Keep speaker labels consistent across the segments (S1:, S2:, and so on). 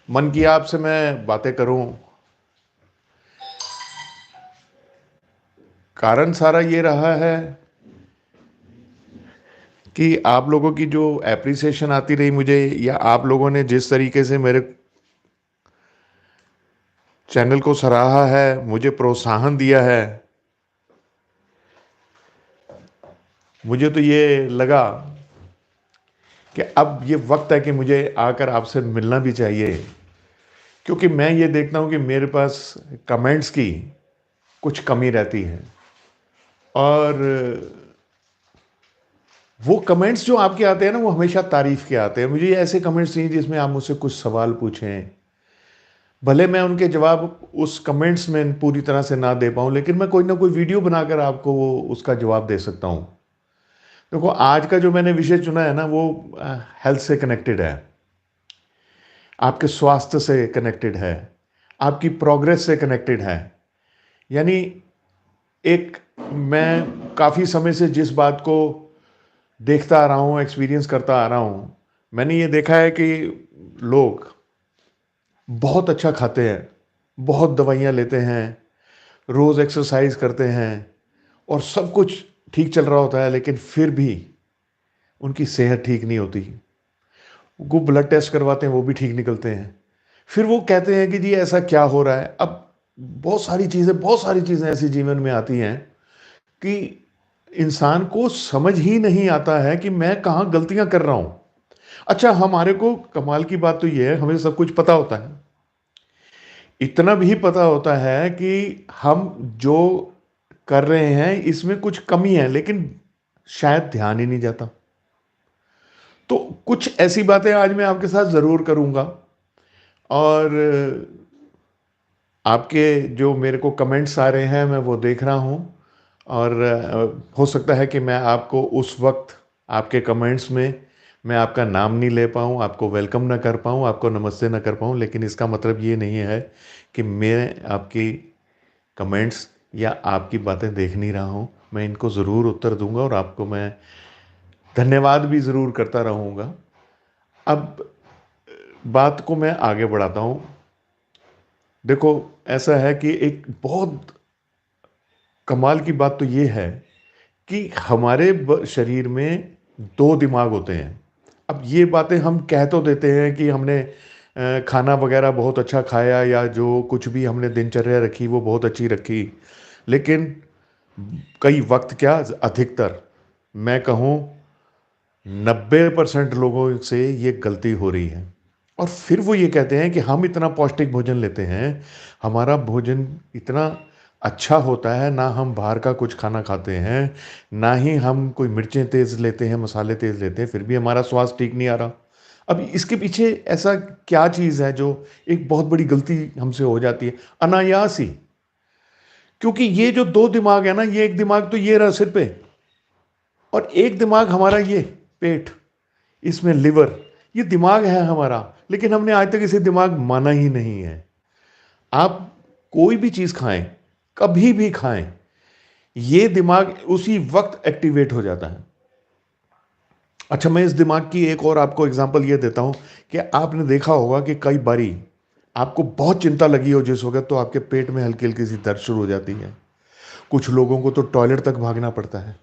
S1: मन किया आपसे मैं बातें करूं। कारण सारा ये रहा है कि आप लोगों की जो एप्रिसिएशन आती रही मुझे, या आप लोगों ने जिस तरीके से मेरे चैनल को सराहा है, मुझे प्रोत्साहन दिया है, मुझे तो ये लगा कि अब ये वक्त है कि मुझे आकर आपसे मिलना भी चाहिए। क्योंकि मैं ये देखता हूं कि मेरे पास कमेंट्स की कुछ कमी रहती है, और वो कमेंट्स जो आपके आते हैं ना, वो हमेशा तारीफ के आते हैं। मुझे ऐसे कमेंट्स नहीं जिसमें आप मुझसे कुछ सवाल पूछें। भले मैं उनके जवाब उस कमेंट्स में पूरी तरह से ना दे पाऊं, लेकिन मैं कोई ना कोई वीडियो बनाकर आपको वो उसका जवाब दे सकता हूं। देखो, आज का जो मैंने विषय चुना है ना, वो हेल्थ से कनेक्टेड है, आपके स्वास्थ्य से कनेक्टेड है, आपकी प्रोग्रेस से कनेक्टेड है। यानी एक, मैं काफ़ी समय से जिस बात को देखता आ रहा हूँ, एक्सपीरियंस करता आ रहा हूँ, मैंने ये देखा है कि लोग बहुत अच्छा खाते हैं, बहुत दवाइयाँ लेते हैं, रोज़ एक्सरसाइज करते हैं, और सब कुछ ठीक चल रहा होता है, लेकिन फिर भी उनकी सेहत ठीक नहीं होती। वो ब्लड टेस्ट करवाते हैं, वो भी ठीक निकलते हैं। फिर वो कहते हैं कि जी ऐसा क्या हो रहा है। अब बहुत सारी चीज़ें ऐसी जीवन में आती हैं कि इंसान को समझ ही नहीं आता है कि मैं कहाँ गलतियां कर रहा हूं। अच्छा, हमारे को कमाल की बात तो ये है, हमें सब कुछ पता होता है। इतना भी पता होता है कि हम जो कर रहे हैं इसमें कुछ कमी है, लेकिन शायद ध्यान ही नहीं जाता। तो कुछ ऐसी बातें आज मैं आपके साथ जरूर करूंगा, और आपके जो मेरे को कमेंट्स आ रहे हैं मैं वो देख रहा हूं। और हो सकता है कि मैं आपको उस वक्त आपके कमेंट्स में मैं आपका नाम नहीं ले पाऊँ, आपको वेलकम ना कर पाऊँ, आपको नमस्ते ना कर पाऊँ, लेकिन इसका मतलब ये नहीं है कि मैं आपकी कमेंट्स या आपकी बातें देख नहीं रहा हूँ। मैं इनको ज़रूर उत्तर दूंगा, और आपको मैं धन्यवाद भी ज़रूर करता रहूँगा। अब बात को मैं आगे बढ़ाता हूँ। देखो, ऐसा है कि एक बहुत कमाल की बात तो ये है कि हमारे शरीर में दो दिमाग होते हैं। अब ये बातें हम कह तो देते हैं कि हमने खाना वगैरह बहुत अच्छा खाया, या जो कुछ भी हमने दिनचर्या रखी वो बहुत अच्छी रखी, लेकिन कई वक्त क्या, अधिकतर मैं कहूँ 90% लोगों से ये गलती हो रही है। और फिर वो ये कहते हैं कि हम इतना पौष्टिक भोजन लेते हैं, हमारा भोजन इतना अच्छा होता है, ना हम बाहर का कुछ खाना खाते हैं, ना ही हम कोई मिर्चें तेज़ लेते हैं, मसाले तेज़ लेते हैं, फिर भी हमारा स्वास्थ्य ठीक नहीं आ रहा। अब इसके पीछे ऐसा क्या चीज़ है जो एक बहुत बड़ी गलती हमसे हो जाती है, अनायास ही। क्योंकि ये जो दो दिमाग है ना, ये एक दिमाग तो ये रहा सिर पे, और एक दिमाग हमारा ये पेट, इसमें लिवर, ये दिमाग है हमारा। लेकिन हमने आज तक इसे दिमाग माना ही नहीं है। आप कोई भी चीज खाएं, कभी भी खाएं, ये दिमाग उसी वक्त एक्टिवेट हो जाता है। अच्छा, मैं इस दिमाग की एक और आपको एग्जांपल ये देता हूं कि आपने देखा होगा कि कई बारी आपको बहुत चिंता लगी हो जिस वक्त, तो आपके पेट में हल्की हल्की सी दर्द शुरू हो जाती है। कुछ लोगों को तो टॉयलेट तक भागना पड़ता है।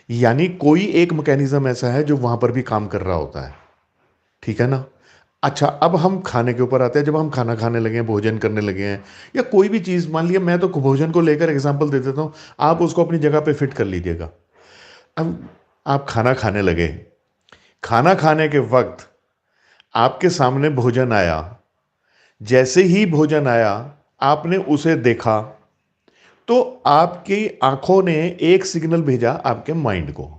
S1: यानी कोई एक मैकेनिज्म ऐसा है जो वहां पर भी काम कर रहा होता है। ठीक है ना। अच्छा, अब हम खाने के ऊपर आते हैं। जब हम खाना खाने लगे हैं, भोजन करने लगे हैं, या कोई भी चीज़, मान लिया मैं तो भोजन को लेकर एग्जांपल दे देता हूँ, आप उसको अपनी जगह पे फिट कर लीजिएगा। अब आप खाना खाने लगे, खाना खाने के वक्त आपके सामने भोजन आया। जैसे ही भोजन आया, आपने उसे देखा, तो आपकी आंखों ने एक सिग्नल भेजा आपके माइंड को,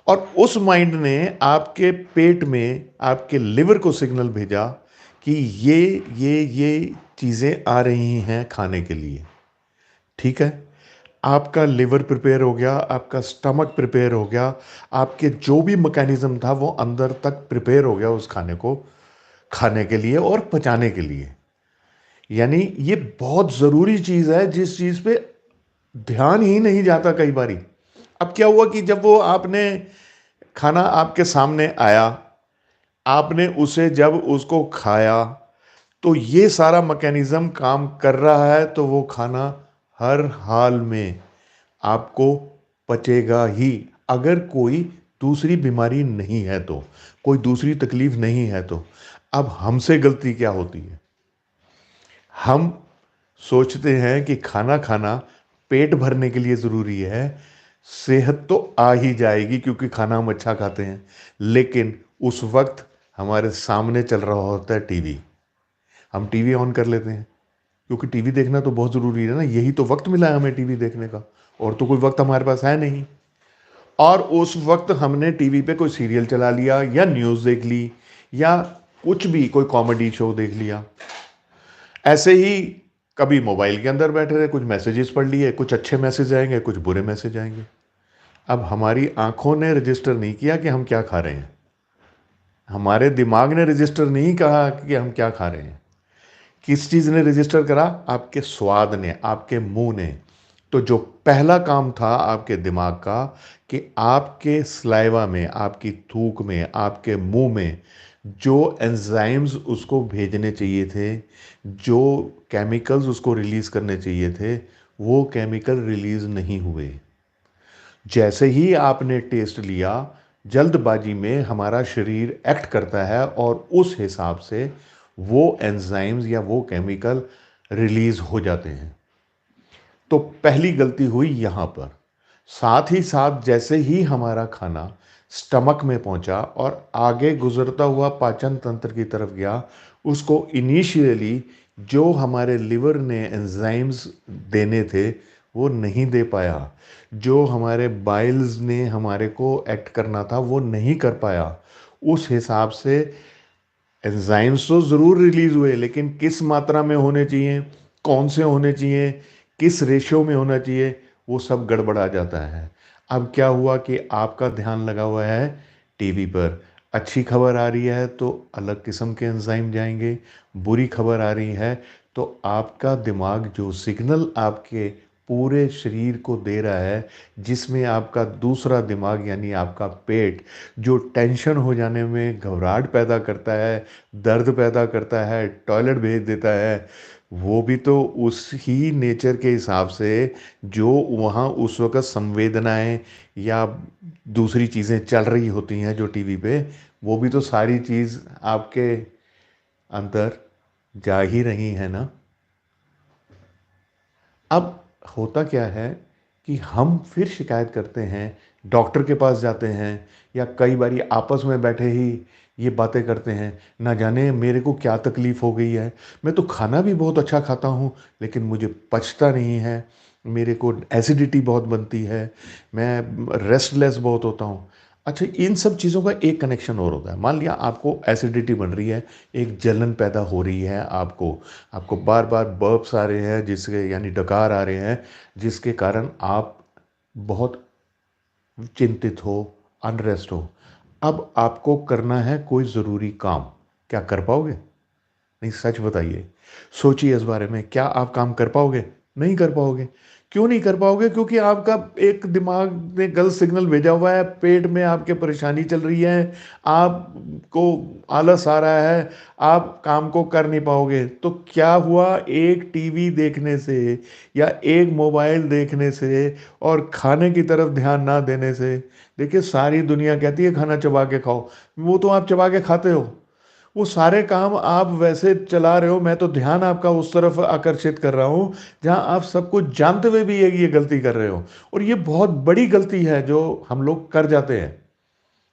S1: और उस माइंड ने आपके पेट में आपके लिवर को सिग्नल भेजा कि ये चीज़ें आ रही हैं खाने के लिए। ठीक है। आपका लिवर प्रिपेयर हो गया, आपका स्टमक प्रिपेयर हो गया, आपके जो भी मैकेनिज्म था वो अंदर तक प्रिपेयर हो गया उस खाने को खाने के लिए और पचाने के लिए। यानी ये बहुत ज़रूरी चीज़ है जिस चीज़ पे ध्यान ही नहीं जाता कई बारी। अब क्या हुआ कि जब वो आपने खाना आपके सामने आया, आपने उसे जब उसको खाया, तो ये सारा मैकेनिज्म काम कर रहा है तो वो खाना हर हाल में आपको पचेगा ही। अगर कोई दूसरी बीमारी नहीं है तो, कोई दूसरी तकलीफ नहीं है तो। अब हमसे गलती क्या होती है? हम सोचते हैं कि खाना खाना पेट भरने के लिए ज़रूरी है, सेहत तो आ ही जाएगी क्योंकि खाना हम अच्छा खाते हैं। लेकिन उस वक्त हमारे सामने चल रहा होता है टीवी, हम टीवी ऑन कर लेते हैं क्योंकि टीवी देखना तो बहुत ज़रूरी है ना, यही तो वक्त मिला है हमें टीवी देखने का, और तो कोई वक्त हमारे पास है नहीं। और उस वक्त हमने टीवी पे कोई सीरियल चला लिया या न्यूज़ देख ली या कुछ भी, कोई कॉमेडी शो देख लिया। ऐसे ही कभी मोबाइल के अंदर बैठे रहे, कुछ मैसेजेस पढ़ लिए, कुछ अच्छे मैसेज आएंगे, कुछ बुरे मैसेज आएंगे। अब हमारी आंखों ने रजिस्टर नहीं किया कि हम क्या खा रहे हैं, हमारे दिमाग ने रजिस्टर नहीं कहा कि हम क्या खा रहे हैं। किस चीज़ ने रजिस्टर करा? आपके स्वाद ने, आपके मुंह ने। तो जो पहला काम था आपके दिमाग का कि आपके स्लाइवा में, आपकी थूक में, आपके मुंह में जो एंजाइम्स उसको भेजने चाहिए थे, जो केमिकल्स उसको रिलीज करने चाहिए थे, वो केमिकल रिलीज नहीं हुए। जैसे ही आपने टेस्ट लिया, जल्दबाजी में हमारा शरीर एक्ट करता है और उस हिसाब से वो एंजाइम्स या वो केमिकल रिलीज हो जाते हैं। तो पहली गलती हुई यहां पर। साथ ही साथ जैसे ही हमारा खाना स्टमक में पहुंचा और आगे गुजरता हुआ पाचन तंत्र की तरफ गया, उसको इनिशियली जो हमारे लिवर ने एंजाइम्स देने थे वो नहीं दे पाया। जो हमारे बाइल्स ने हमारे को एक्ट करना था वो नहीं कर पाया। उस हिसाब से एंजाइम्स तो ज़रूर रिलीज हुए, लेकिन किस मात्रा में होने चाहिए, कौन से होने चाहिए, किस रेशियो में होना चाहिए, वो सब गड़बड़ा जाता है। अब क्या हुआ कि आपका ध्यान लगा हुआ है टीवी पर, अच्छी खबर आ रही है तो अलग किस्म के एंजाइम जाएंगे, बुरी खबर आ रही है तो आपका दिमाग जो सिग्नल आपके पूरे शरीर को दे रहा है, जिसमें आपका दूसरा दिमाग यानी आपका पेट जो टेंशन हो जाने में घबराहट पैदा करता है, दर्द पैदा करता है, टॉयलेट भेज देता है, वो भी तो उस ही नेचर के हिसाब से जो वहाँ उस वक़्त संवेदनाएँ या दूसरी चीज़ें चल रही होती हैं जो टीवी पे, वो भी तो सारी चीज़ आपके अंदर जा ही रही है ना। अब होता क्या है कि हम फिर शिकायत करते हैं, डॉक्टर के पास जाते हैं या कई बारी आपस में बैठे ही ये बातें करते हैं, ना जाने मेरे को क्या तकलीफ़ हो गई है। मैं तो खाना भी बहुत अच्छा खाता हूँ लेकिन मुझे पचता नहीं है, मेरे को एसिडिटी बहुत बनती है, मैं रेस्टलेस बहुत होता हूँ। अच्छा, इन सब चीज़ों का एक कनेक्शन और होता है। मान लिया आपको एसिडिटी बन रही है, एक जलन पैदा हो रही है, आपको आपको बार बार बर्प्स आ रहे हैं जिसके यानी डकार आ रहे हैं, जिसके कारण आप बहुत चिंतित हो, अनरेस्ट हो। अब आपको करना है कोई ज़रूरी काम, क्या कर पाओगे? नहीं, सच बताइए। सोचिए इस बारे में, क्या आप काम कर पाओगे? नहीं कर पाओगे। क्यों नहीं कर पाओगे? क्योंकि आपका एक दिमाग ने गलत सिग्नल भेजा हुआ है, पेट में आपके परेशानी चल रही है, आपको आलस आ रहा है, आप काम को कर नहीं पाओगे। तो क्या हुआ, एक टीवी देखने से या एक मोबाइल देखने से और खाने की तरफ ध्यान ना देने से, देखिए सारी दुनिया कहती है खाना चबा के खाओ, वो तो आप चबा के खाते हो। वो सारे काम आप वैसे चला रहे हो, मैं तो ध्यान आपका उस तरफ आकर्षित कर रहा हूँ जहाँ आप सब कुछ जानते हुए भी ये गलती कर रहे हो। और ये बहुत बड़ी गलती है जो हम लोग कर जाते हैं।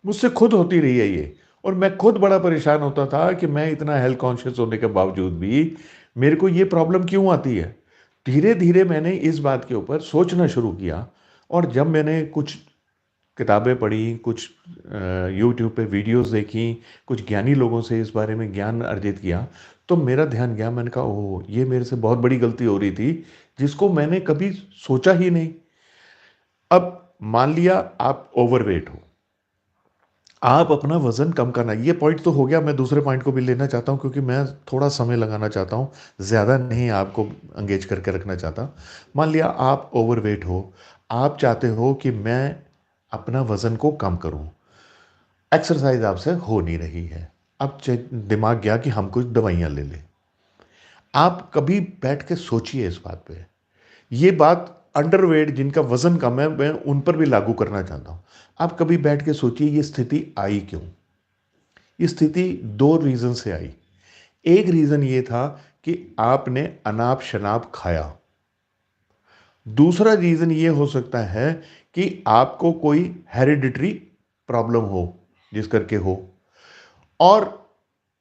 S1: मुझसे खुद होती रही है ये, और मैं खुद बड़ा परेशान होता था कि मैं इतना हेल्थ कॉन्शियस होने के बावजूद भी मेरे को ये प्रॉब्लम क्यों आती है। धीरे धीरे मैंने इस बात के ऊपर सोचना शुरू किया, और जब मैंने कुछ किताबें पढ़ी, कुछ यूट्यूब पे वीडियोस देखी, कुछ ज्ञानी लोगों से इस बारे में ज्ञान अर्जित किया, तो मेरा ध्यान गया, मैंने कहा ओह, ये मेरे से बहुत बड़ी गलती हो रही थी जिसको मैंने कभी सोचा ही नहीं। अब मान लिया आप ओवरवेट हो, आप अपना वजन कम करना, ये पॉइंट तो हो गया। मैं दूसरे पॉइंट को भी लेना चाहता हूँ क्योंकि मैं थोड़ा समय लगाना चाहता हूँ, ज़्यादा नहीं आपको अंगेज करके रखना चाहता। मान लिया आप ओवरवेट हो, आप चाहते हो कि मैं अपना वजन को कम करूं, एक्सरसाइज आपसे हो नहीं रही है। अब दिमाग गया कि हम कुछ दवाइयाँ ले लें। आप कभी बैठ के सोचिए इस बात पे। ये बात अंडरवेट जिनका वज़न कम है, मैं उन पर भी लागू करना चाहता हूँ। आप कभी बैठ के सोचिए ये स्थिति आई क्यों? ये स्थिति 2 रीज़न से आई। एक रीज़न ये था कि आपने अनाप-शनाप खाया। दूसरा रीज़न ये हो सकता है कि आपको कोई हेरिडिटरी प्रॉब्लम हो, जिस करके हो। और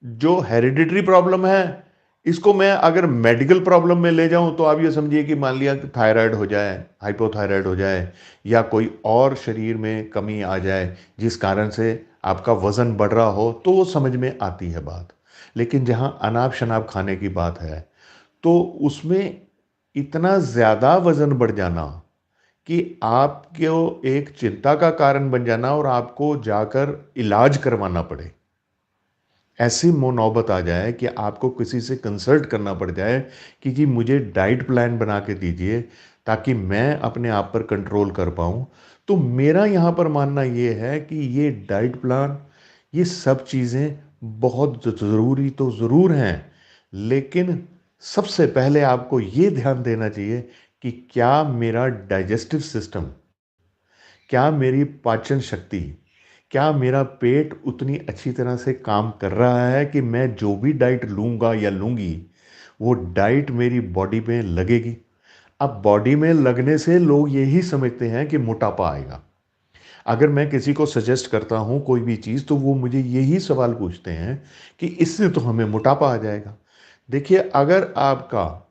S1: जो हेरिडिटरी प्रॉब्लम है, इसको मैं अगर मेडिकल प्रॉब्लम में ले जाऊं तो आप ये समझिए कि मान लिया कि थायराइड हो जाए, हाइपोथायराइड हो जाए, या कोई और शरीर में कमी आ जाए जिस कारण से आपका वजन बढ़ रहा हो, तो वो समझ में आती है बात। लेकिन जहां अनाप शनाप खाने की बात है, तो उसमें इतना ज्यादा वजन बढ़ जाना कि आपको एक चिंता का कारण बन जाना और आपको जाकर इलाज करवाना पड़े। ऐसी नौबत आ जाए कि आपको किसी से कंसल्ट करना पड़ जाए कि जी मुझे डाइट प्लान बना के दीजिए ताकि मैं अपने आप पर कंट्रोल कर पाऊँ। तो मेरा यहाँ पर मानना ये है कि ये डाइट प्लान, ये सब चीज़ें बहुत ज़रूरी तो ज़रूर हैं, लेकिन सबसे पहले आपको ये ध्यान देना चाहिए कि क्या मेरा डाइजेस्टिव सिस्टम, क्या मेरी पाचन शक्ति, क्या मेरा पेट उतनी अच्छी तरह से काम कर रहा है कि मैं जो भी डाइट लूँगा या लूँगी, वो डाइट मेरी बॉडी में लगेगी। अब बॉडी में लगने से लोग यही समझते हैं कि मोटापा आएगा। अगर मैं किसी को सजेस्ट करता हूँ कोई भी चीज़, तो वो मुझे यही सवाल पूछते हैं कि इससे तो हमें मोटापा आ जाएगा। देखिए, अगर आपका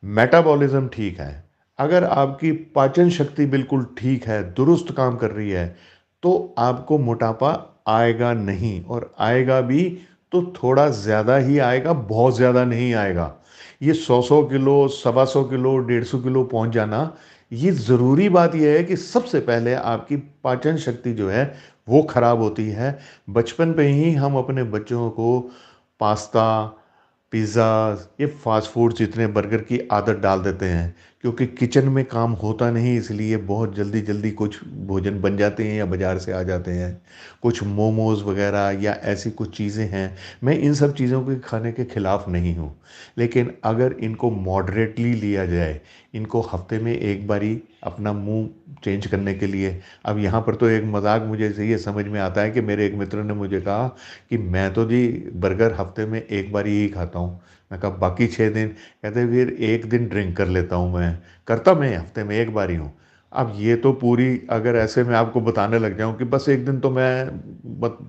S1: मेटाबॉलिज्म ठीक है, अगर आपकी पाचन शक्ति बिल्कुल ठीक है, दुरुस्त काम कर रही है, तो आपको मोटापा आएगा नहीं, और आएगा भी तो थोड़ा ज़्यादा ही आएगा, बहुत ज़्यादा नहीं आएगा। ये 100-100 किलो, सवा 100 किलो, 150 किलो पहुंच जाना, ये ज़रूरी बात यह है कि सबसे पहले आपकी पाचन शक्ति जो है वो खराब होती है। बचपन पे ही हम अपने बच्चों को पास्ता, पिज़्ज़ा, ये फ़ास्ट फूड्स, इतने बर्गर की आदत डाल देते हैं, क्योंकि किचन में काम होता नहीं, इसलिए बहुत जल्दी-जल्दी कुछ भोजन बन जाते हैं या बाज़ार से आ जाते हैं। कुछ मोमोज़ वग़ैरह या ऐसी कुछ चीज़ें हैं। मैं इन सब चीज़ों के खाने के खिलाफ़ नहीं हूँ, लेकिन अगर इनको मॉडरेटली लिया जाए, इनको हफ़्ते में 1 बारी अपना मुँह चेंज करने के लिए। अब यहाँ पर तो एक मज़ाक मुझे से ये समझ में आता है कि मेरे एक मित्र ने मुझे कहा कि मैं तो जी बर्गर हफ्ते में 1 बार ही खाता हूँ। मैं कहा बाकी 6 दिन? कहते फिर 1 दिन ड्रिंक कर लेता हूँ मैं। करता मैं हफ्ते में 1 बार ही हूँ। अब ये तो पूरी, अगर ऐसे मैं आपको बताने लग जाऊँ कि बस 1 दिन तो मैं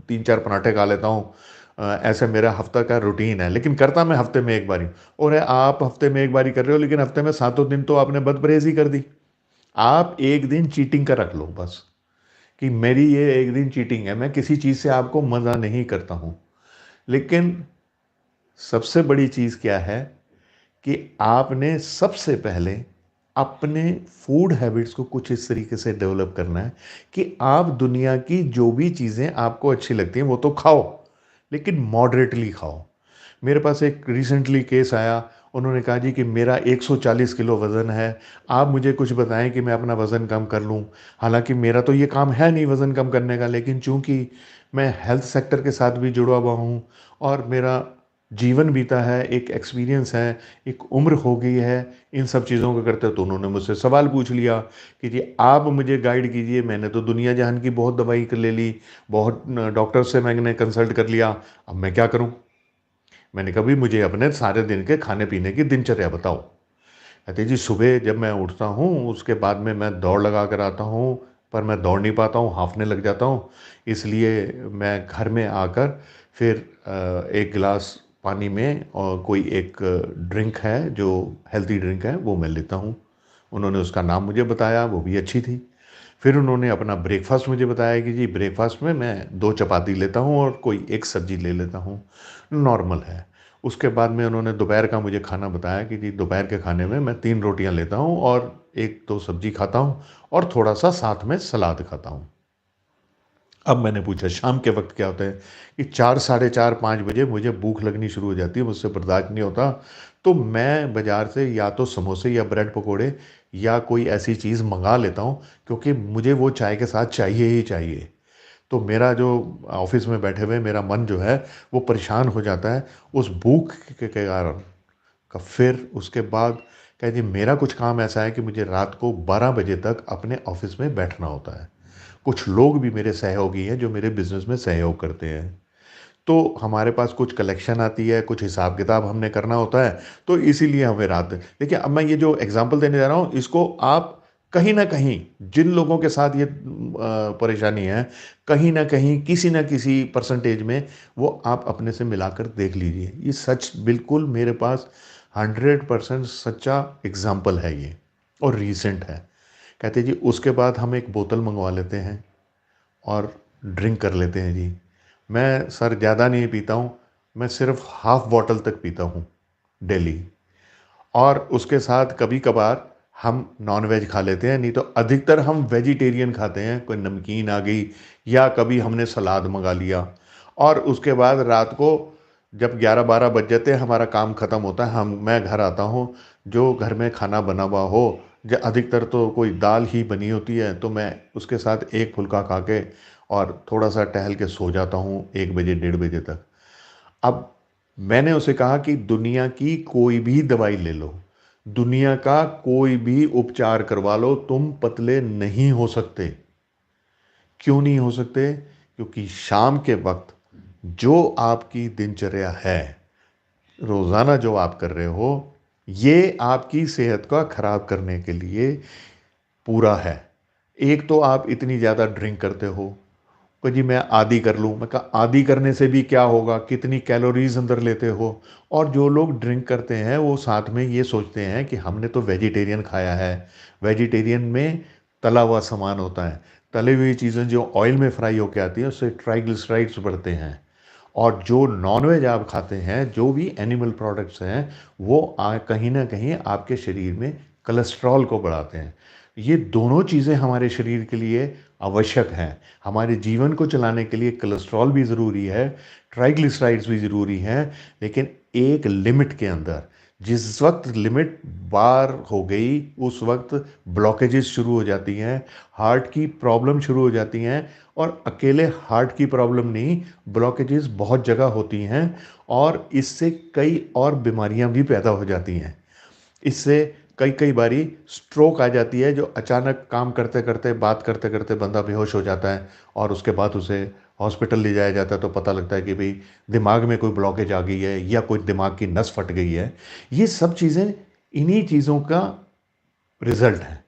S1: 3-4 पराठे खा लेता हूँ, ऐसा मेरा हफ्ता का रूटीन है, लेकिन करता मैं हफ्ते में 1 बार ही हूँ। और आप हफ्ते में 1 बार ही कर रहे हो, लेकिन हफ्ते में सातों दिन तो आपने बदपरहेज़ी कर दी। आप 1 दिन चीटिंग का रख लो बस, कि मेरी ये 1 दिन चीटिंग है, मैं किसी चीज़ से आपको मना नहीं करता हूँ। लेकिन सबसे बड़ी चीज़ क्या है कि आपने सबसे पहले अपने फूड हैबिट्स को कुछ इस तरीके से डेवलप करना है कि आप दुनिया की जो भी चीज़ें आपको अच्छी लगती हैं वो तो खाओ, लेकिन मॉडरेटली खाओ। मेरे पास एक रिसेंटली केस आया, उन्होंने कहा जी कि मेरा 140 किलो वज़न है, आप मुझे कुछ बताएं कि मैं अपना वज़न कम कर लूं। हालांकि मेरा तो ये काम है नहीं वज़न कम करने का, लेकिन चूंकि मैं हेल्थ सेक्टर के साथ भी जुड़ा हुआ हूँ और मेरा जीवन बीता है, एक एक्सपीरियंस है, एक उम्र हो गई है इन सब चीज़ों को करते, तो उन्होंने मुझसे सवाल पूछ लिया कि जी आप मुझे गाइड कीजिए, मैंने तो दुनिया जहान की बहुत दवाई ले ली, बहुत डॉक्टर से मैंने कंसल्ट कर लिया, अब मैं क्या करूं? मैंने कहा भी मुझे अपने सारे दिन के खाने पीने की दिनचर्या बताओ। कहते जी सुबह जब मैं उठता हूँ उसके बाद में मैं दौड़ लगा कर आता हूँ, पर मैं दौड़ नहीं पाता हूँ, हांफने लग जाता हूँ, इसलिए मैं घर में आकर फिर एक गिलास पानी में और कोई एक ड्रिंक है जो हेल्दी ड्रिंक है वो मैं लेता हूँ। उन्होंने उसका नाम मुझे बताया, वो भी अच्छी थी। फिर उन्होंने अपना ब्रेकफास्ट मुझे बताया कि जी ब्रेकफास्ट में मैं 2 चपाती लेता हूँ और कोई एक सब्जी ले लेता हूँ, नॉर्मल है। उसके बाद में उन्होंने दोपहर का मुझे खाना बताया कि जी दोपहर के खाने में मैं 3 रोटियां लेता हूँ और 1-2 सब्जी खाता हूँ और थोड़ा सा साथ में सलाद खाता हूँ। अब मैंने पूछा शाम के वक्त क्या होता है कि 4, साढ़े 4, 5 बजे मुझे भूख लगनी शुरू हो जाती है, मुझसे बर्दाश्त नहीं होता। तो मैं बाज़ार से या तो समोसे या ब्रेड पकोड़े या कोई ऐसी चीज़ मंगा लेता हूँ, क्योंकि मुझे वो चाय के साथ चाहिए ही चाहिए। तो मेरा जो ऑफिस में बैठे हुए मेरा मन जो है वो परेशान हो जाता है उस भूख के कारण। फिर उसके बाद कह जी मेरा कुछ काम ऐसा है कि मुझे रात को 12 बजे तक अपने ऑफ़िस में बैठना होता है। कुछ लोग भी मेरे सहयोगी हैं जो मेरे बिज़नेस में सहयोग करते हैं। तो हमारे पास कुछ कलेक्शन आती है, कुछ हिसाब-किताब हमने करना होता है, तो इसीलिए हमें रात देखिए अब मैं ये जो एग्ज़ाम्पल देने जा रहा हूँ, इसको आप कहीं न कहीं जिन लोगों के साथ ये परेशानी है, कहीं न कहीं, किसी न किसी परसेंटेज में वो आप अपने से मिलाकर देख लीजिए। ये सच बिल्कुल मेरे पास 100% सच्चा एग्ज़ाम्पल है ये और रीसेंट है। कहते हैं जी उसके बाद हम एक बोतल मँगवा लेते हैं और ड्रिंक कर लेते हैं जी। मैं सर ज़्यादा नहीं पीता हूँ, मैं सिर्फ़ हाफ़ बॉटल तक पीता हूँ डेली और उसके साथ कभी-कभार हम नॉन-वेज खा लेते हैं, नहीं तो अधिकतर हम वेजिटेरियन खाते हैं। कोई नमकीन आ गई या कभी हमने सलाद मँगा लिया और उसके बाद रात को जब 11-12 बज जाते हैं, हमारा काम ख़त्म होता है, मैं घर आता हूँ, जो घर में खाना बना हुआ हो, अधिकतर तो कोई दाल ही बनी होती है, तो मैं उसके साथ एक फुल्का खा के और थोड़ा-सा टहल के सो जाता हूँ 1 बजे, डेढ़ बजे तक। अब मैंने उसे कहा कि दुनिया की कोई भी दवाई ले लो, दुनिया का कोई भी उपचार करवा लो, तुम पतले नहीं हो सकते। क्यों नहीं हो सकते? क्योंकि शाम के वक़्त जो आपकी दिनचर्या है, रोज़ाना जो आप कर रहे हो, ये आपकी सेहत का खराब करने के लिए पूरा है। एक तो आप इतनी ज़्यादा ड्रिंक करते हो, कि जी मैं आधी कर लूँ, मैं कहा आधी करने से भी क्या होगा, कितनी कैलोरीज़ अंदर लेते हो। और जो लोग ड्रिंक करते हैं वो साथ में ये सोचते हैं कि हमने तो वेजिटेरियन खाया है, वेजिटेरियन में तला हुआ सामान होता है, तली हुई चीज़ें जो ऑयल में फ्राई होके आती हैं उससे ट्राइग्लिसराइड्स बढ़ते हैं और जो नॉन-वेज आप खाते हैं, जो भी एनिमल प्रोडक्ट्स हैं, वो कहीं न कहीं आपके शरीर में कोलेस्ट्रॉल को बढ़ाते हैं। ये दोनों चीज़ें हमारे शरीर के लिए आवश्यक हैं। हमारे जीवन को चलाने के लिए कोलेस्ट्रॉल भी ज़रूरी है, ट्राइग्लिसराइड्स भी ज़रूरी हैं, लेकिन एक लिमिट के अंदर। जिस वक़्त लिमिट पार हो गई, उस वक़्त ब्लॉकेजेस शुरू हो जाती हैं, हार्ट की प्रॉब्लम शुरू हो जाती हैं और अकेले हार्ट की प्रॉब्लम नहीं, ब्लॉकेजेस बहुत जगह होती हैं और इससे कई और बीमारियाँ भी पैदा हो जाती हैं। इससे कई-कई बारी स्ट्रोक आ जाती है जो अचानक काम करते-करते, बात करते-करते बंदा बेहोश हो जाता है और उसके बाद उसे हॉस्पिटल ले जाया जाता है तो पता लगता है कि भई दिमाग में कोई ब्लॉकेज आ गई है या कोई दिमाग की नस फट गई है। ये सब चीज़ें इन्हीं चीज़ों का रिज़ल्ट है।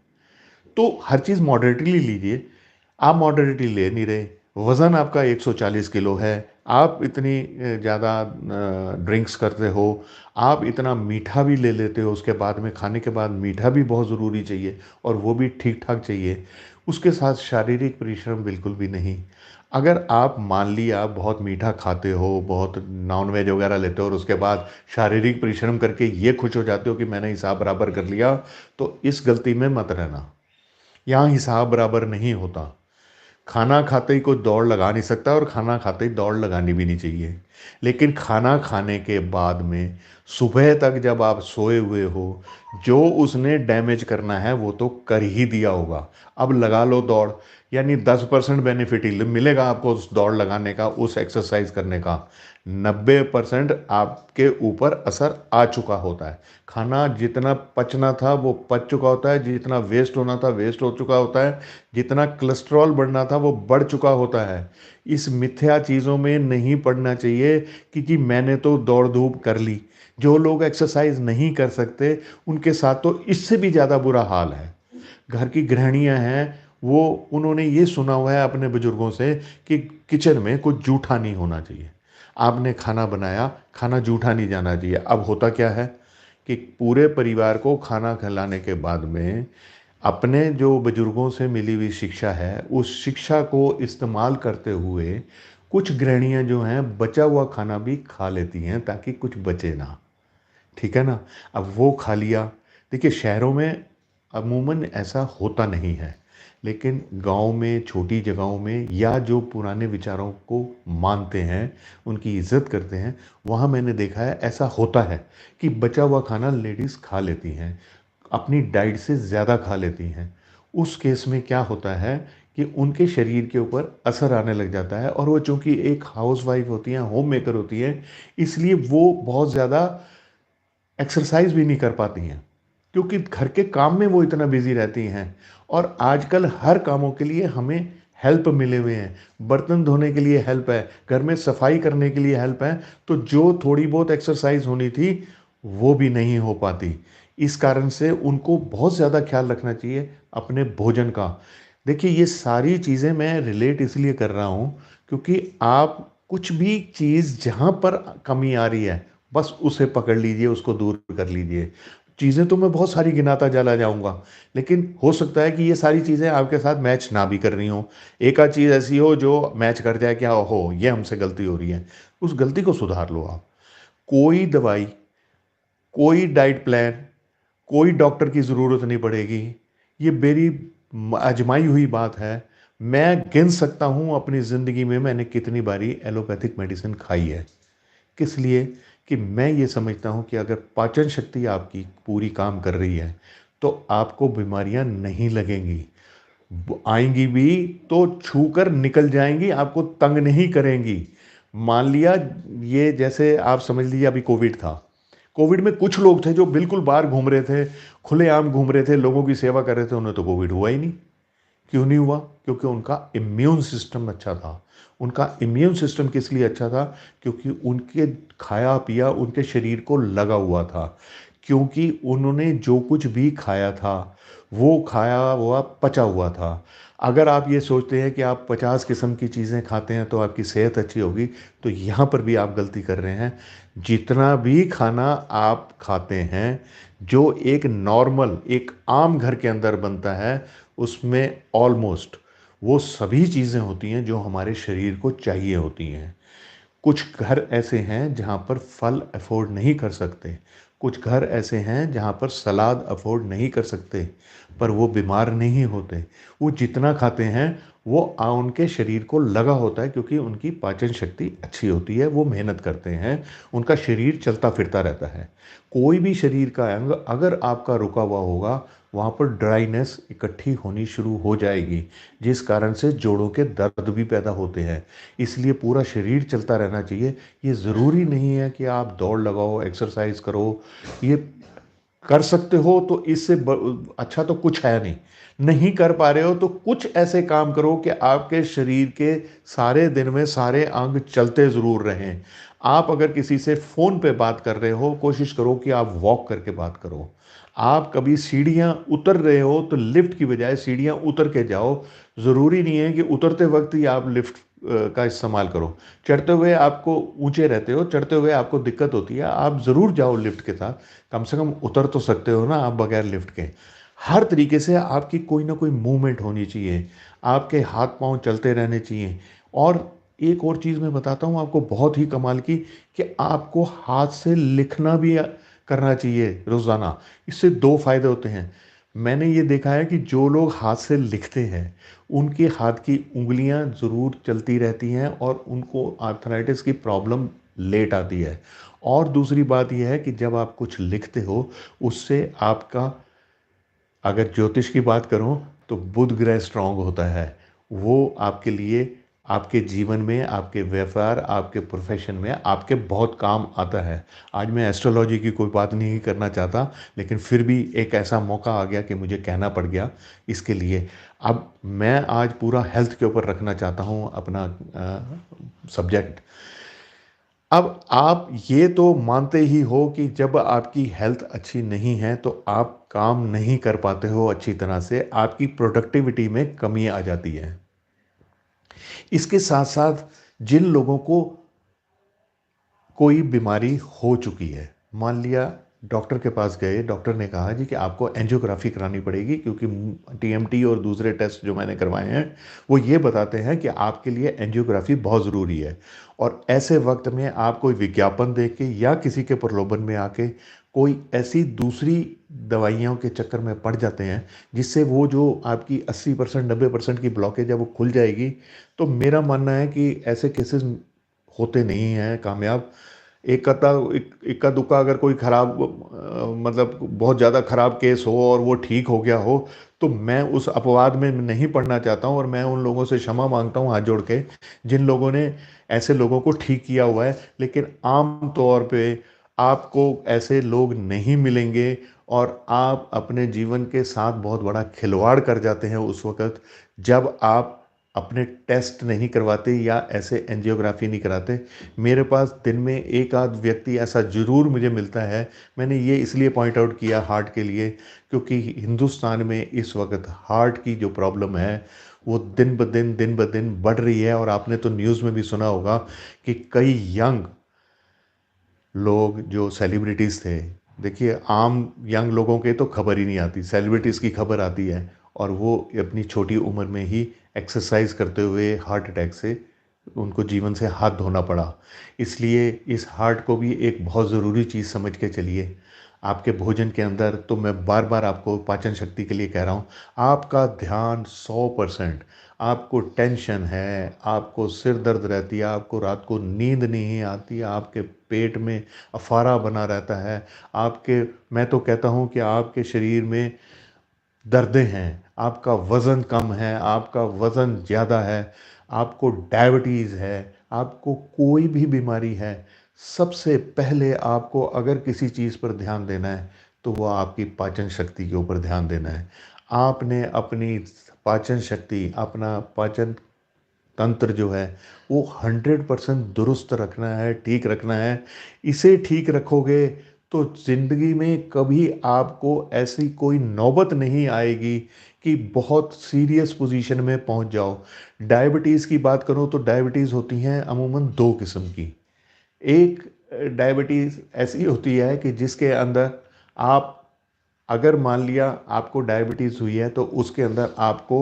S1: तो हर चीज़ मॉडरेटली लीजिए। आप मॉडरेटली ले नहीं रहे, वज़न आपका 140 किलो है, आप इतनी ज़्यादा ड्रिंक्स करते हो, आप इतना मीठा भी ले लेते हो, उसके बाद में खाने के बाद मीठा भी बहुत ज़रूरी चाहिए और वो भी ठीक-ठाक चाहिए। उसके साथ शारीरिक परिश्रम बिल्कुल भी नहीं। अगर आप मान लिया आप बहुत मीठा खाते हो, बहुत नॉन-वेज वग़ैरह लेते हो और उसके बाद शारीरिक परिश्रम करके ये खुश हो जाते हो कि मैंने हिसाब बराबर कर लिया, तो इस गलती में मत रहना। यहाँ हिसाब बराबर नहीं होता। खाना खाते ही कोई दौड़ लगा नहीं सकता और खाना खाते ही दौड़ लगानी भी नहीं चाहिए। लेकिन खाना खाने के बाद में सुबह तक जब आप सोए हुए हो, जो उसने डैमेज करना है वो तो कर ही दिया होगा। अब लगा लो दौड़, यानी 10% बेनिफिट ही मिलेगा आपको उस दौड़ लगाने का, उस एक्सरसाइज करने का। 90% आपके ऊपर असर आ चुका होता है। खाना जितना पचना था वो पच चुका होता है, जितना वेस्ट होना था वेस्ट हो चुका होता है, जितना कोलेस्ट्रॉल बढ़ना था वो बढ़ चुका होता है। इस मिथ्या चीज़ों में नहीं पड़ना चाहिए कि जी मैंने तो दौड़ धूप कर ली। जो लोग एक्सरसाइज नहीं कर सकते उनके साथ तो इससे भी ज़्यादा बुरा हाल है। घर की गृहिणियाँ हैं, वो उन्होंने ये सुना हुआ है अपने बुजुर्गों से कि किचन में कुछ जूठा नहीं होना चाहिए। आपने खाना बनाया, खाना जूठा नहीं जाना चाहिए। अब होता क्या है कि पूरे परिवार को खाना खिलाने के बाद में अपने जो बुजुर्गों से मिली हुई शिक्षा है, उस शिक्षा को इस्तेमाल करते हुए कुछ गृहिणियाँ जो हैं बचा हुआ खाना भी खा लेती हैं ताकि कुछ बचे ना। ठीक है ना? अब वो खा लिया। देखिए शहरों में अमूमन ऐसा होता नहीं है, लेकिन गाँव में, छोटी जगहों में या जो पुराने विचारों को मानते हैं, उनकी इज़्ज़त करते हैं, वहाँ मैंने देखा है ऐसा होता है कि बचा हुआ खाना लेडीज़ खा लेती हैं, अपनी डाइट से ज़्यादा खा लेती हैं। उस केस में क्या होता है कि उनके शरीर के ऊपर असर आने लग जाता है और वो चूँकि एक हाउसवाइफ़ होती हैं, होममेकर होती हैं, इसलिए वो बहुत ज़्यादा एक्सरसाइज भी नहीं कर पाती हैं, क्योंकि घर के काम में वो इतना बिजी रहती हैं। और आजकल हर कामों के लिए हमें हेल्प मिले हुए हैं, बर्तन धोने के लिए हेल्प है, घर में सफाई करने के लिए हेल्प है। तो जो थोड़ी बहुत एक्सरसाइज होनी थी वो भी नहीं हो पाती। इस कारण से उनको बहुत ज़्यादा ख्याल रखना चाहिए अपने भोजन का। देखिए, ये सारी चीज़ें मैं रिलेट इसलिए कर रहा हूँ क्योंकि आप कुछ भी चीज़ जहाँ पर कमी आ रही है, बस उसे पकड़ लीजिए, उसको दूर कर लीजिए। चीज़ें तो मैं बहुत सारी गिनाता चला जाऊँगा, लेकिन हो सकता है कि ये सारी चीज़ें आपके साथ मैच ना भी कर रही हों। एक आध चीज़ ऐसी हो जो मैच कर जाए कि हाँ, ओहो! ये हमसे गलती हो रही है। उस गलती को सुधार लो आप। कोई दवाई, कोई डाइट प्लान, कोई डॉक्टर की ज़रूरत नहीं पड़ेगी। ये मेरी आजमाई हुई बात है। मैं गिन सकता हूँ अपनी ज़िंदगी में मैंने कितनी बारी एलोपैथिक मेडिसिन खाई है। किस लिए? कि मैं ये समझता हूँ कि अगर पाचन शक्ति आपकी पूरी काम कर रही है, तो आपको बीमारियाँ नहीं लगेंगी। आएँगी भी तो छूकर निकल जाएँगी, आपको तंग नहीं करेंगी। मान लिया, ये जैसे आप समझ लीजिए अभी कोविड था। कोविड में कुछ लोग थे जो बिल्कुल बाहर घूम रहे थे, खुलेआम घूम रहे थे, लोगों की सेवा कर रहे थे, उन्हें तो कोविड हुआ ही नहीं। क्यों नहीं हुआ? क्योंकि उनका इम्यून सिस्टम अच्छा था। उनका इम्यून सिस्टम किस लिए अच्छा था? क्योंकि उनके खाया पिया उनके शरीर को लगा हुआ था। क्योंकि उन्होंने जो कुछ भी खाया था, वो खाया हुआ पचा हुआ था। अगर आप ये सोचते हैं कि आप 50 किस्म की चीज़ें खाते हैं तो आपकी सेहत अच्छी होगी, तो यहाँ पर भी आप गलती कर रहे हैं। जितना भी खाना आप खाते हैं, जो एक नॉर्मल, एक आम घर के अंदर बनता है, उसमें ऑलमोस्ट वो सभी चीज़ें होती हैं जो हमारे शरीर को चाहिए होती हैं। कुछ घर ऐसे हैं जहाँ पर फल अफ़ोर्ड नहीं कर सकते, कुछ घर ऐसे हैं जहाँ पर सलाद अफ़ोर्ड नहीं कर सकते, पर वो बीमार नहीं होते। वो जितना खाते हैं वो उनके शरीर को लगा होता है, क्योंकि उनकी पाचन शक्ति अच्छी होती है, वो मेहनत करते हैं, उनका शरीर चलता फिरता रहता है। कोई भी शरीर का अंग अगर आपका रुका हुआ होगा, वहाँ पर ड्राइनेस इकट्ठी होनी शुरू हो जाएगी, जिस कारण से जोड़ों के दर्द भी पैदा होते हैं। इसलिए पूरा शरीर चलता रहना चाहिए। ये ज़रूरी नहीं है कि आप दौड़ लगाओ, एक्सरसाइज करो। ये कर सकते हो तो इससे अच्छा तो कुछ है नहीं। नहीं कर पा रहे हो तो कुछ ऐसे काम करो कि आपके शरीर के सारे दिन में सारे अंग चलते ज़रूर रहें। आप अगर किसी से फ़ोन पे बात कर रहे हो, कोशिश करो कि आप वॉक करके बात करो। आप कभी सीढ़ियाँ उतर रहे हो तो लिफ्ट की बजाय सीढ़ियाँ उतर के जाओ। ज़रूरी नहीं है कि उतरते वक्त ही आप लिफ्ट का इस्तेमाल करो। चढ़ते हुए आपको ऊँचे रहते हो, चढ़ते हुए आपको दिक्कत होती है, आप ज़रूर जाओ लिफ्ट के साथ। कम से कम उतर तो सकते हो ना आप बगैर लिफ्ट के। हर तरीके से आपकी कोई ना कोई मूवमेंट होनी चाहिए, आपके हाथ पाँव चलते रहने चाहिए। और एक और चीज़ मैं बताता हूँ आपको बहुत ही कमाल की, कि आपको हाथ से लिखना भी करना चाहिए रोज़ाना। इससे 2 फ़ायदे होते हैं। मैंने ये देखा है कि जो लोग हाथ से लिखते हैं, उनके हाथ की उँगलियाँ ज़रूर चलती रहती हैं और उनको आर्थराइटिस की प्रॉब्लम लेट आती है। और दूसरी बात ये है कि जब आप कुछ लिखते हो, उससे आपका, अगर ज्योतिष की बात करूं तो बुध ग्रह स्ट्रांग होता है। वो आपके लिए, आपके जीवन में, आपके व्यापार, आपके प्रोफेशन में आपके बहुत काम आता है। आज मैं एस्ट्रोलॉजी की कोई बात नहीं करना चाहता, लेकिन फिर भी एक ऐसा मौका आ गया कि मुझे कहना पड़ गया इसके लिए। अब मैं आज पूरा हेल्थ के ऊपर रखना चाहता हूँ अपना सब्जेक्ट। अब आप ये तो मानते ही हो कि जब आपकी हेल्थ अच्छी नहीं है तो आप काम नहीं कर पाते हो अच्छी तरह से, आपकी प्रोडक्टिविटी में कमी आ जाती है। इसके साथ साथ जिन लोगों को कोई बीमारी हो चुकी है, मान लिया डॉक्टर के पास गए, डॉक्टर ने कहा जी कि आपको एंजियोग्राफी करानी पड़ेगी, क्योंकि टीएमटी और दूसरे टेस्ट जो मैंने करवाए हैं वो ये बताते हैं कि आपके लिए एंजियोग्राफी बहुत ज़रूरी है। और ऐसे वक्त में आप कोई विज्ञापन देख के या किसी के प्रलोभन में आके कोई ऐसी दूसरी दवाइयों के चक्कर में पड़ जाते हैं, जिससे वो जो आपकी 80% 90% की ब्लॉकेज है वो खुल जाएगी। तो मेरा मानना है कि ऐसे केसेस होते नहीं हैं कामयाब। इक्का दुक्का अगर कोई खराब मतलब बहुत ज़्यादा खराब केस हो और वो ठीक हो गया हो, तो मैं उस अपवाद में नहीं पड़ना चाहता हूँ, और मैं उन लोगों से क्षमा मांगता हूँ हाथ जोड़ के, जिन लोगों ने ऐसे लोगों को ठीक किया हुआ है। लेकिन आम तौर पे आपको ऐसे लोग नहीं मिलेंगे और आप अपने जीवन के साथ बहुत बड़ा खिलवाड़ कर जाते हैं उस वक़्त जब आप अपने टेस्ट नहीं करवाते या ऐसे एंजियोग्राफी नहीं कराते। मेरे पास दिन में एक आध व्यक्ति ऐसा ज़रूर मुझे मिलता है। मैंने ये इसलिए पॉइंट आउट किया हार्ट के लिए, क्योंकि हिंदुस्तान में इस वक़्त हार्ट की जो प्रॉब्लम है वो दिन ब दिन बढ़ रही है। और आपने तो न्यूज़ में भी सुना होगा कि कई यंग लोग जो सेलिब्रिटीज़ थे, देखिए आम यंग लोगों के तो खबर ही नहीं आती, सेलिब्रिटीज़ की खबर आती है और वो अपनी छोटी उम्र में ही एक्सरसाइज करते हुए हार्ट अटैक से उनको जीवन से हाथ धोना पड़ा। इसलिए इस हार्ट को भी एक बहुत ज़रूरी चीज़ समझ के चलिए। आपके भोजन के अंदर तो मैं बार बार आपको पाचन शक्ति के लिए कह रहा हूँ, आपका ध्यान 100%, आपको टेंशन है, आपको सिर दर्द रहती है, आपको रात को नींद नहीं आती, आपके पेट में अफारा बना रहता है, आपके मैं तो कहता हूँ कि आपके शरीर में दर्दें हैं, आपका वज़न कम है, आपका वज़न ज़्यादा है, आपको डायबिटीज़ है, आपको कोई भी बीमारी है, सबसे पहले आपको अगर किसी चीज़ पर ध्यान देना है, तो वो आपकी पाचन शक्ति के ऊपर ध्यान देना है। आपने अपनी पाचन शक्ति, अपना पाचन तंत्र जो है वो 100% दुरुस्त रखना है, ठीक रखना है। इसे ठीक रखोगे तो ज़िंदगी में कभी आपको ऐसी कोई नौबत नहीं आएगी कि बहुत सीरियस पोजीशन में पहुंच जाओ। डायबिटीज़ की बात करूं तो डायबिटीज़ होती हैं अमूमन 2 किस्म की। एक डायबिटीज़ ऐसी होती है कि जिसके अंदर आप अगर मान लिया आपको डायबिटीज़ हुई है तो उसके अंदर आपको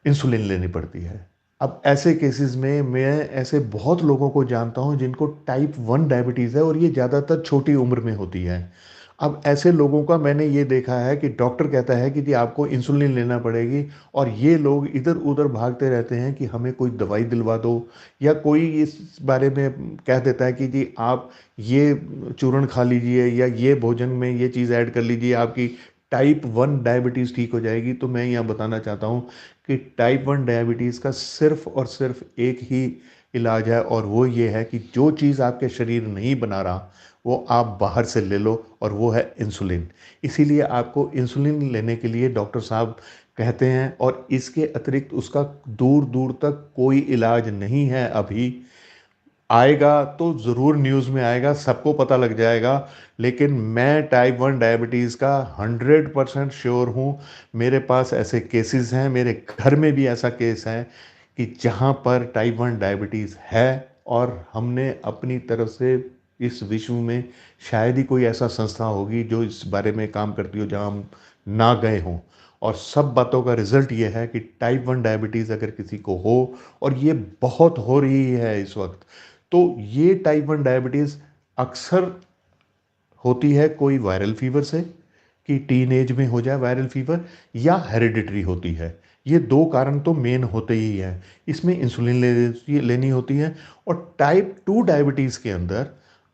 S1: इंसुलिन लेनी पड़ती है। अब ऐसे केसेस में मैं ऐसे बहुत लोगों को जानता हूँ जिनको टाइप 1 डायबिटीज़ है और ये ज़्यादातर छोटी उम्र में होती है। अब ऐसे लोगों का मैंने ये देखा है कि डॉक्टर कहता है कि जी आपको इंसुलिन लेना पड़ेगी और ये लोग इधर-उधर भागते रहते हैं कि हमें कोई दवाई दिलवा दो या कोई इस बारे में कह देता है कि जी आप ये चूर्ण खा लीजिए या ये भोजन में ये चीज़ ऐड कर लीजिए, आपकी टाइप 1 डायबिटीज़ ठीक हो जाएगी। तो मैं यहाँ बताना चाहता हूँ कि टाइप 1 डायबिटीज़ का सिर्फ़ और सिर्फ़ एक ही इलाज है और वो ये है कि जो चीज़ आपके शरीर नहीं बना रहा, वो आप बाहर से ले लो और वो है इंसुलिन। इसीलिए आपको इंसुलिन लेने के लिए डॉक्टर साहब कहते हैं और इसके अतिरिक्त उसका दूर-दूर तक कोई इलाज नहीं है अभी। आएगा तो ज़रूर न्यूज़ में आएगा, सबको पता लग जाएगा। लेकिन मैं टाइप 1 डायबिटीज़ का 100% श्योर हूँ। मेरे पास ऐसे केसेस हैं, मेरे घर में भी ऐसा केस है कि जहाँ पर टाइप 1 डायबिटीज़ है और हमने अपनी तरफ से इस विश्व में शायद ही कोई ऐसा संस्था होगी जो इस बारे में काम करती हो जहाँ हम ना गए हों। और सब बातों का रिज़ल्ट ये है कि टाइप 1 डायबिटीज़ अगर किसी को हो और ये बहुत हो रही है इस वक़्त, तो ये टाइप 1 डायबिटीज़ अक्सर होती है कोई वायरल फीवर से कि टीन एज में हो जाए वायरल फीवर या हेरिडिटरी होती है। ये 2 कारण तो मेन होते ही हैं। इसमें इंसुलिन लेनी होती है और टाइप 2 डायबिटीज़ के अंदर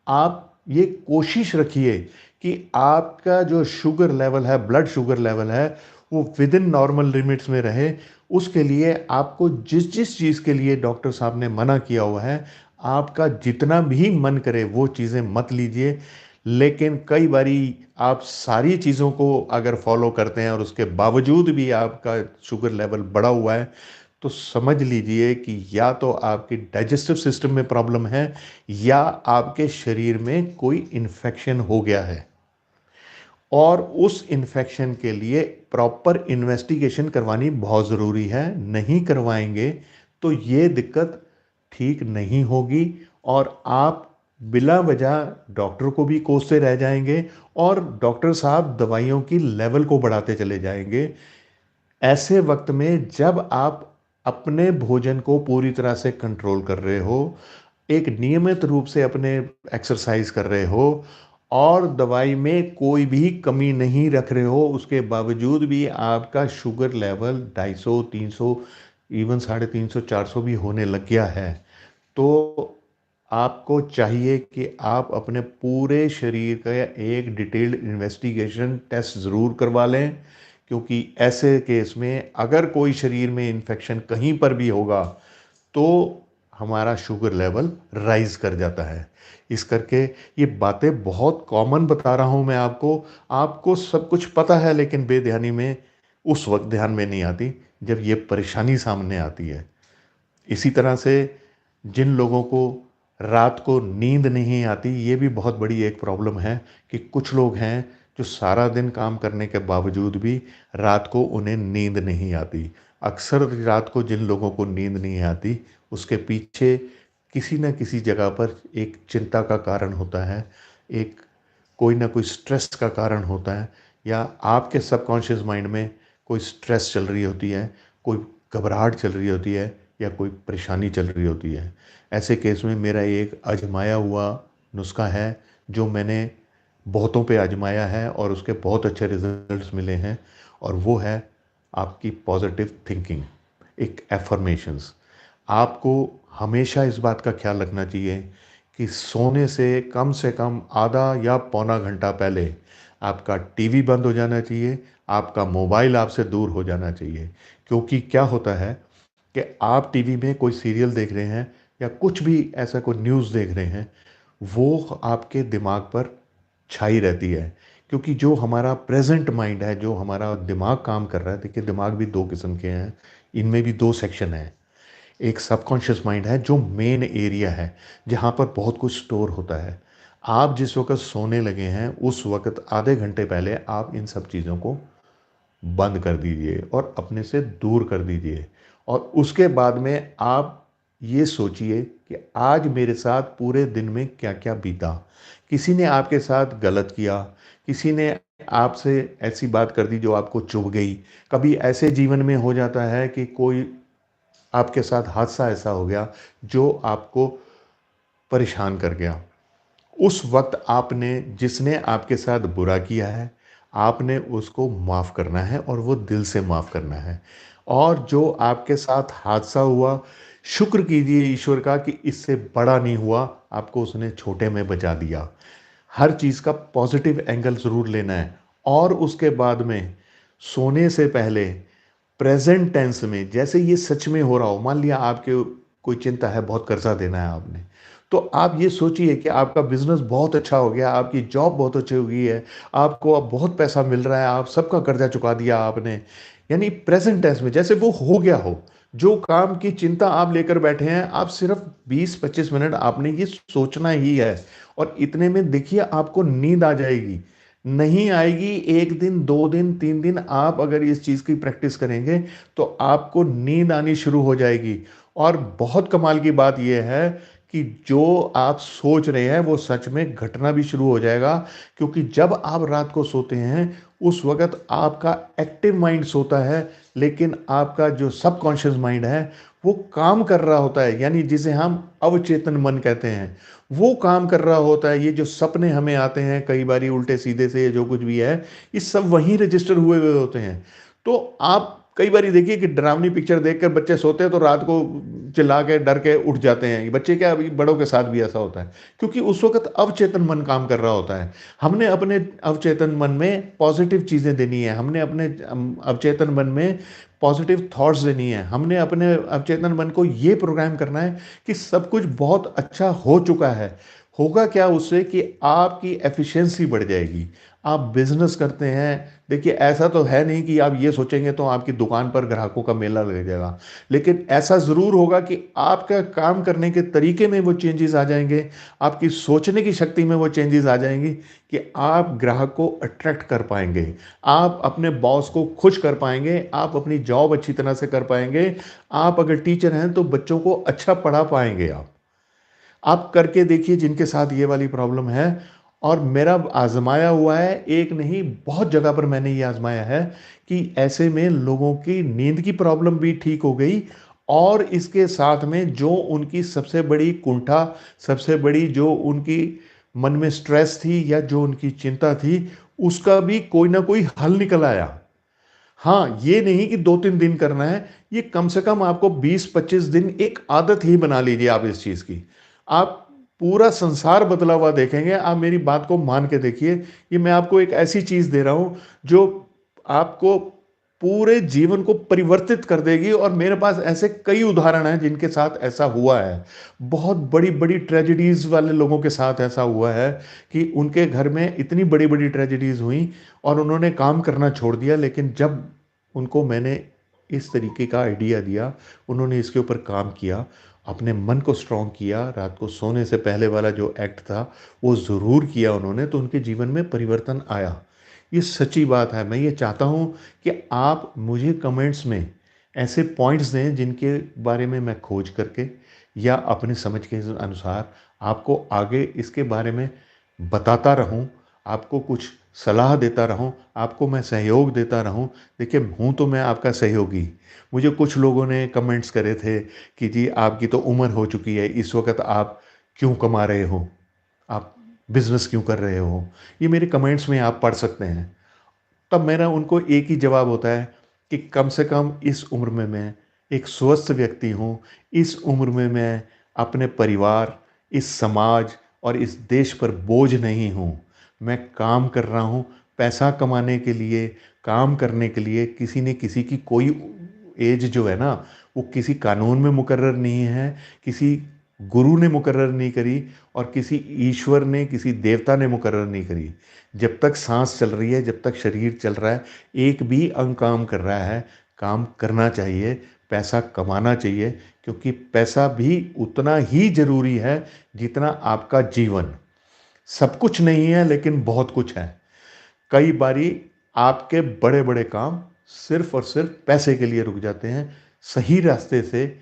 S1: आप ये कोशिश रखिए कि आपका जो शुगर लेवल है, ब्लड शुगर लेवल है, वो विद इन नॉर्मल लिमिट्स में रहे। उसके लिए आपको जिस-जिस चीज़ के लिए डॉक्टर साहब ने मना किया हुआ है, आपका जितना भी मन करे वो चीज़ें मत लीजिए। लेकिन कई बारी आप सारी चीज़ों को अगर फॉलो करते हैं और उसके बावजूद भी आपका शुगर लेवल बढ़ा हुआ है, तो समझ लीजिए कि या तो आपकी डाइजेस्टिव सिस्टम में प्रॉब्लम है या आपके शरीर में कोई इन्फेक्शन हो गया है। और उस इन्फेक्शन के लिए प्रॉपर इन्वेस्टिगेशन करवानी बहुत ज़रूरी है। नहीं करवाएँगे तो ये दिक्कत ठीक नहीं होगी और आप बिला वजह डॉक्टर को भी कोसते रह जाएँगे और डॉक्टर साहब दवाइयों की लेवल को बढ़ाते चले जाएँगे। ऐसे वक़्त में जब आप अपने भोजन को पूरी तरह से कंट्रोल कर रहे हो, एक नियमित रूप से अपने एक्सरसाइज़ कर रहे हो और दवाई में कोई भी कमी नहीं रख रहे हो, उसके बावजूद भी आपका शुगर लेवल 250, 300 इवन 350, 400 भी होने लग गया है, तो आपको चाहिए कि आप अपने पूरे शरीर का एक डिटेल्ड इन्वेस्टिगेशन टेस्ट ज़रूर करवा लें, क्योंकि ऐसे केस में अगर कोई शरीर में इन्फेक्शन कहीं पर भी होगा, तो हमारा शुगर लेवल राइज़ कर जाता है। इस करके ये बातें बहुत कॉमन बता रहा हूँ मैं आपको, आपको सब कुछ पता है लेकिन बेध्यानी में उस वक़्त ध्यान में नहीं आती जब ये परेशानी सामने आती है। इसी तरह से जिन लोगों को रात को नींद नहीं आती, ये भी बहुत बड़ी एक प्रॉब्लम है कि कुछ लोग हैं जो सारा दिन काम करने के बावजूद भी रात को उन्हें नींद नहीं आती। अक्सर रात को जिन लोगों को नींद नहीं आती, उसके पीछे किसी न किसी जगह पर एक चिंता का कारण होता है, एक कोई ना कोई स्ट्रेस का कारण होता है, या आपके सबकॉन्शियस माइंड में कोई स्ट्रेस चल रही होती है, कोई घबराहट चल रही होती है, या कोई परेशानी चल रही होती है। ऐसे केस में मेरा एक आजमाया हुआ नुस्खा है जो मैंने बहुतों पे आजमाया है और उसके बहुत अच्छे रिजल्ट्स मिले हैं, और वो है आपकी पॉजिटिव थिंकिंग, एक एफर्मेशंस। आपको हमेशा इस बात का ख्याल रखना चाहिए कि सोने से कम आधा या पौना घंटा पहले आपका टीवी बंद हो जाना चाहिए, आपका मोबाइल आपसे दूर हो जाना चाहिए। क्योंकि क्या होता है कि आप टीवी में कोई सीरियल देख रहे हैं या कुछ भी ऐसा कोई न्यूज़ देख रहे हैं, वो आपके दिमाग पर छाई रहती है। क्योंकि जो हमारा प्रेजेंट माइंड है, जो हमारा दिमाग काम कर रहा है, देखिए दिमाग भी दो किस्म के हैं, इनमें भी दो सेक्शन हैं। एक सबकॉन्शियस माइंड है जो मेन एरिया है, जहाँ पर बहुत कुछ स्टोर होता है। आप जिस वक्त सोने लगे हैं उस वक्त आधे घंटे पहले आप इन सब चीज़ों को बंद कर दीजिए और अपने से दूर कर दीजिए, और उसके बाद में आप ये सोचिए कि आज मेरे साथ पूरे दिन में क्या क्या बीता। किसी ने आपके साथ गलत किया, किसी ने आपसे ऐसी बात कर दी जो आपको चुभ गई। कभी ऐसे जीवन में हो जाता है कि कोई आपके साथ हादसा ऐसा हो गया जो आपको परेशान कर गया। उस वक्त आपने, जिसने आपके साथ बुरा किया है, आपने उसको माफ़ करना है और वो दिल से माफ़ करना है। और जो आपके साथ हादसा हुआ, शुक्र कीजिए ईश्वर का कि इससे बड़ा नहीं हुआ, आपको उसने छोटे में बचा दिया। हर चीज़ का पॉजिटिव एंगल ज़रूर लेना है। और उसके बाद में सोने से पहले प्रेजेंट टेंस में, जैसे ये सच में हो रहा हो, मान लिया आपके कोई चिंता है, बहुत कर्जा देना है आपने, तो आप ये सोचिए कि आपका बिजनेस बहुत अच्छा हो गया, आपकी जॉब बहुत अच्छी हो गई है, आपको अब बहुत पैसा मिल रहा है, आप सबका कर्जा चुका दिया आपने। यानी प्रेजेंट टेंस में जैसे वो हो गया हो। जो काम की चिंता आप लेकर बैठे हैं, आप सिर्फ 20-25 मिनट आपने ये सोचना ही है, और इतने में देखिए आपको नींद आ जाएगी। नहीं आएगी, 1 दिन 2 दिन 3 दिन आप अगर इस चीज़ की प्रैक्टिस करेंगे तो आपको नींद आनी शुरू हो जाएगी। और बहुत कमाल की बात यह है कि जो आप सोच रहे हैं वो सच में घटना भी शुरू हो जाएगा। क्योंकि जब आप रात को सोते हैं उस वक़्त आपका एक्टिव माइंड सोता है, लेकिन आपका जो सबकॉन्शियस माइंड है वो काम कर रहा होता है, यानी जिसे हम अवचेतन मन कहते हैं, वो काम कर रहा होता है। ये जो सपने हमें आते हैं कई बारी उल्टे सीधे से, जो कुछ भी है, ये सब वहीं रजिस्टर हुए हुए होते हैं। तो आप कई बारी देखिए कि डरावनी पिक्चर देखकर बच्चे सोते हैं तो रात को चिल्ला के डर के उठ जाते हैं। ये बच्चे क्या, अभी बड़ों के साथ भी ऐसा होता है, क्योंकि उस वक्त अवचेतन मन काम कर रहा होता है। हमने अपने अवचेतन मन में पॉजिटिव चीज़ें देनी है, हमने अपने अवचेतन मन में पॉजिटिव थॉट्स देनी है, हमने अपने अवचेतन मन को ये प्रोग्राम करना है कि सब कुछ बहुत अच्छा हो चुका है। होगा क्या उससे कि आपकी एफिशिएंसी बढ़ जाएगी। आप बिजनेस करते हैं, देखिए ऐसा तो है नहीं कि आप ये सोचेंगे तो आपकी दुकान पर ग्राहकों का मेला लग जाएगा, लेकिन ऐसा ज़रूर होगा कि आपका काम करने के तरीके में वो चेंजेस आ जाएंगे, आपकी सोचने की शक्ति में वो चेंजेस आ जाएंगी कि आप ग्राहक को अट्रैक्ट कर पाएंगे, आप अपने बॉस को खुश कर पाएंगे, आप अपनी जॉब अच्छी तरह से कर पाएंगे, आप अगर टीचर हैं तो बच्चों को अच्छा पढ़ा पाएंगे। आप करके देखिए जिनके साथ ये वाली प्रॉब्लम है। और मेरा आजमाया हुआ है, एक नहीं बहुत जगह पर मैंने ये आजमाया है कि ऐसे में लोगों की नींद की प्रॉब्लम भी ठीक हो गई, और इसके साथ में जो उनकी सबसे बड़ी कुंठा, सबसे बड़ी जो उनकी मन में स्ट्रेस थी या जो उनकी चिंता थी, उसका भी कोई ना कोई हल निकल आया। हाँ, ये नहीं कि 2-3 दिन करना है, ये कम से कम आपको 20-25 दिन एक आदत ही बना लीजिए आप इस चीज़ की। आप पूरा संसार बदला हुआ देखेंगे, आप मेरी बात को मान के देखिए। ये मैं आपको एक ऐसी चीज़ दे रहा हूँ जो आपको पूरे जीवन को परिवर्तित कर देगी। और मेरे पास ऐसे कई उदाहरण हैं जिनके साथ ऐसा हुआ है। बहुत बड़ी-बड़ी ट्रेजेडीज़ वाले लोगों के साथ ऐसा हुआ है कि उनके घर में इतनी बड़ी-बड़ी ट्रेजेडीज़ हुई और उन्होंने काम करना छोड़ दिया, लेकिन जब उनको मैंने इस तरीके का आइडिया दिया, उन्होंने इसके ऊपर काम किया, अपने मन को स्ट्रॉन्ग किया, रात को सोने से पहले वाला जो एक्ट था, वो ज़रूर किया उन्होंने, तो उनके जीवन में परिवर्तन आया। ये सच्ची बात है। मैं ये चाहता हूँ कि आप मुझे कमेंट्स में ऐसे पॉइंट्स दें जिनके बारे में मैं खोज करके या अपनी समझ के अनुसार आपको आगे इसके बारे में बताता रहूं, आपको कुछ सलाह देता रहूं, आपको मैं सहयोग देता रहूं। देखिए, हूं तो मैं आपका सहयोगी। मुझे कुछ लोगों ने कमेंट्स करे थे कि जी आपकी तो उम्र हो चुकी है, इस वक्त आप क्यों कमा रहे हो, आप बिजनेस क्यों कर रहे हो। ये मेरे कमेंट्स में आप पढ़ सकते हैं। तब मेरा उनको एक ही जवाब होता है कि कम से कम इस उम्र में मैं एक स्वस्थ व्यक्ति हूँ। इस उम्र में मैं अपने परिवार, इस समाज और इस देश पर बोझ नहीं हूँ। मैं काम कर रहा हूँ पैसा कमाने के लिए, काम करने के लिए। किसी ने किसी की कोई एज जो है ना, वो किसी कानून में मुकर्रर नहीं है, किसी गुरु ने मुकर्रर नहीं करी और किसी ईश्वर ने, किसी देवता ने मुकर्रर नहीं करी। जब तक सांस चल रही है, जब तक शरीर चल रहा है, एक भी अंग काम कर रहा है, काम करना चाहिए, पैसा कमाना चाहिए, क्योंकि पैसा भी उतना ही जरूरी है जितना आपका जीवन। सब कुछ नहीं है लेकिन बहुत कुछ है। कई बारी आपके बड़े बड़े काम सिर्फ और सिर्फ पैसे के लिए रुक जाते हैं। सही रास्ते से,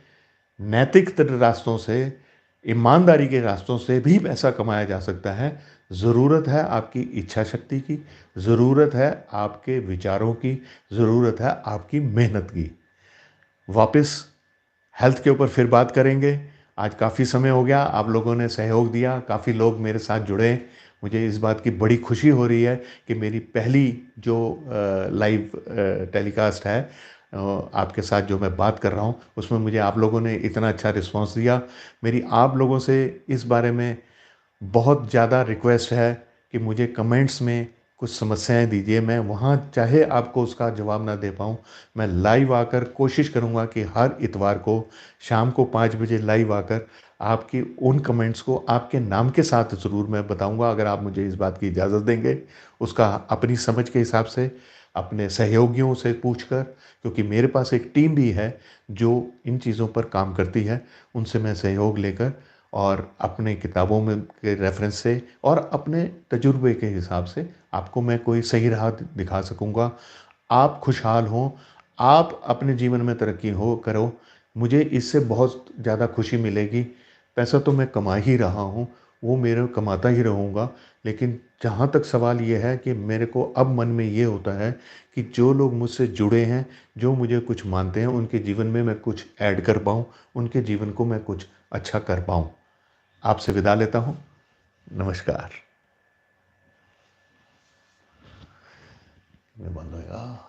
S1: नैतिक रास्तों से, ईमानदारी के रास्तों से भी पैसा कमाया जा सकता है। ज़रूरत है आपकी इच्छा शक्ति की, ज़रूरत है आपके विचारों की, ज़रूरत है आपकी मेहनत की। वापस हेल्थ के ऊपर फिर बात करेंगे। आज काफ़ी समय हो गया, आप लोगों ने सहयोग दिया, काफ़ी लोग मेरे साथ जुड़े। मुझे इस बात की बड़ी खुशी हो रही है कि मेरी पहली जो लाइव टेलीकास्ट है, आपके साथ जो मैं बात कर रहा हूँ, उसमें मुझे आप लोगों ने इतना अच्छा रिस्पॉन्स दिया। मेरी आप लोगों से इस बारे में बहुत ज़्यादा रिक्वेस्ट है कि मुझे कमेंट्स में कुछ समस्याएं दीजिए। मैं वहाँ चाहे आपको उसका जवाब ना दे पाऊँ, मैं लाइव आकर कोशिश करूँगा कि हर इतवार को शाम को 5 बजे लाइव आकर आपकी उन कमेंट्स को आपके नाम के साथ ज़रूर मैं बताऊँगा, अगर आप मुझे इस बात की इजाज़त देंगे। उसका अपनी समझ के हिसाब से, अपने सहयोगियों से पूछकर, क्योंकि मेरे पास एक टीम भी है जो इन चीज़ों पर काम करती है, उनसे मैं सहयोग लेकर और अपने किताबों में के रेफरेंस से और अपने तजुर्बे के हिसाब से आपको मैं कोई सही राह दिखा सकूँगा। आप खुशहाल हों, आप अपने जीवन में तरक्की हो करो, मुझे इससे बहुत ज़्यादा खुशी मिलेगी। पैसा तो मैं कमा ही रहा हूँ, वो मेरा कमाता ही रहूँगा, लेकिन जहाँ तक सवाल ये है कि मेरे को अब मन में ये होता है कि जो लोग मुझसे जुड़े हैं, जो मुझे कुछ मानते हैं, उनके जीवन में मैं कुछ ऐड कर पाऊँ, उनके जीवन को मैं कुछ अच्छा कर पाऊँ। आपसे विदा लेता हूँ। नमस्कार। मैं बंद होएगा।